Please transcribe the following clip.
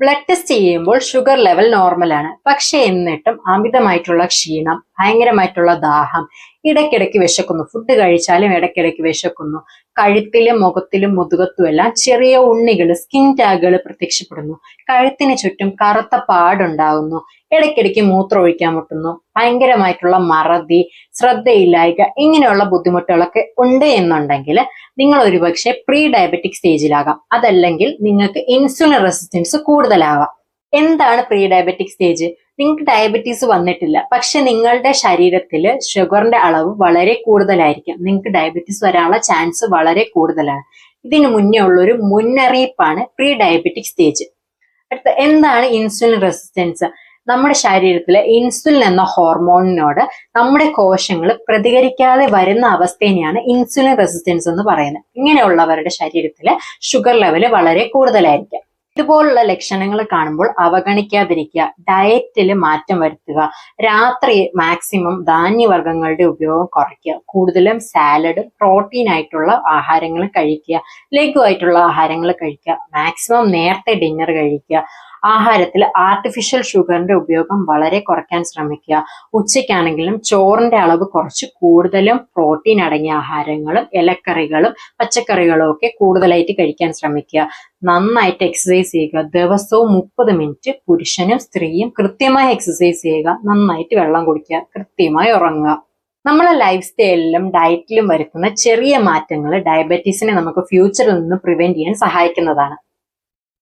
Blood test ചെയ്യുമ്പോൾ sugar level നോർമലാണ്. പക്ഷെ എന്നിട്ടും അമിതമായിട്ടുള്ള ക്ഷീണം, ഭയങ്കരമായിട്ടുള്ള ദാഹം, ഇടയ്ക്കിടയ്ക്ക് വിശക്കുന്നു, ഫുഡ് കഴിച്ചാലും ഇടയ്ക്കിടയ്ക്ക് വിശക്കുന്നു, കഴുത്തിലും മുഖത്തിലും മുതുകത്തും എല്ലാം ചെറിയ ഉണ്ണികൾ, സ്കിൻ ടാഗുകൾ പ്രത്യക്ഷപ്പെടുന്നു, കഴുത്തിന് ചുറ്റും കറുത്ത പാടുണ്ടാകുന്നു, ഇടയ്ക്കിടയ്ക്ക് മൂത്രം ഒഴിക്കാൻ മുട്ടുന്നു, ഭയങ്കരമായിട്ടുള്ള മറതി, ശ്രദ്ധയില്ലായ്ക, ഇങ്ങനെയുള്ള ബുദ്ധിമുട്ടുകളൊക്കെ ഉണ്ട് എന്നുണ്ടെങ്കിൽ നിങ്ങൾ ഒരുപക്ഷെ പ്രീ ഡയബറ്റിക് സ്റ്റേജിലാകാം. അതല്ലെങ്കിൽ നിങ്ങൾക്ക് ഇൻസുലിൻ റെസിസ്റ്റൻസ് കൂടുതലാവാം. എന്താണ് പ്രീ ഡയബറ്റിക് സ്റ്റേജ്? നിങ്ങൾക്ക് ഡയബറ്റീസ് വന്നിട്ടില്ല, പക്ഷെ നിങ്ങളുടെ ശരീരത്തിൽ ഷുഗറിന്റെ അളവ് വളരെ കൂടുതലായിരിക്കും. നിങ്ങൾക്ക് ഡയബറ്റീസ് വരാനുള്ള ചാൻസ് വളരെ കൂടുതലാണ്. ഇതിനു മുന്നേ ഉള്ളൊരു മുന്നറിയിപ്പാണ് പ്രീ ഡയബറ്റിക് സ്റ്റേജ്. അടുത്ത എന്താണ് ഇൻസുലിൻ റെസിസ്റ്റൻസ്? നമ്മുടെ ശരീരത്തിലെ ഇൻസുലിൻ എന്ന ഹോർമോണിനോട് നമ്മുടെ കോശങ്ങൾ പ്രതികരിക്കാതെ വരുന്ന അവസ്ഥേനെയാണ് ഇൻസുലിൻ റെസിസ്റ്റൻസ് എന്ന് പറയുന്നത്. ഇങ്ങനെയുള്ളവരുടെ ശരീരത്തിലെ ഷുഗർ ലെവൽ വളരെ കൂടുതലായിരിക്കും. ഇതുപോലുള്ള ലക്ഷണങ്ങൾ കാണുമ്പോൾ അവഗണിക്കാതിരിക്കുക, ഡയറ്റിൽ മാറ്റം വരുത്തുക, രാത്രി മാക്സിമം ധാന്യവർഗ്ഗങ്ങളുടെ ഉപയോഗം കുറയ്ക്കുക, കൂടുതലും സാലഡ്, പ്രോട്ടീൻ ആയിട്ടുള്ള ആഹാരങ്ങൾ കഴിക്കുക, ലഘുവായിട്ടുള്ള ആഹാരങ്ങൾ കഴിക്കുക, മാക്സിമം നേരത്തെ ഡിന്നർ കഴിക്കുക, ആഹാരത്തിൽ ആർട്ടിഫിഷ്യൽ ഷുഗറിന്റെ ഉപയോഗം വളരെ കുറയ്ക്കാൻ ശ്രമിക്കുക. ഉച്ചയ്ക്കാണെങ്കിലും ചോറിന്റെ അളവ് കുറച്ച് കൂടുതലും പ്രോട്ടീൻ അടങ്ങിയ ആഹാരങ്ങളും ഇലക്കറികളും പച്ചക്കറികളും ഒക്കെ കൂടുതലായിട്ട് കഴിക്കാൻ ശ്രമിക്കുക. നന്നായിട്ട് എക്സസൈസ് ചെയ്യുക. ദിവസവും 30 മിനിറ്റ് പുരുഷനും സ്ത്രീയും കൃത്യമായി എക്സസൈസ് ചെയ്യുക. നന്നായിട്ട് വെള്ളം കുടിക്കുക, കൃത്യമായി ഉറങ്ങുക. നമ്മളെ ലൈഫ് സ്റ്റൈലിലും ഡയറ്റിലും വരുത്തുന്ന ചെറിയ മാറ്റങ്ങൾ ഡയബറ്റീസിനെ നമുക്ക് ഫ്യൂച്ചറിൽ നിന്ന് പ്രിവെന്റ് ചെയ്യാൻ സഹായിക്കുന്നതാണ്.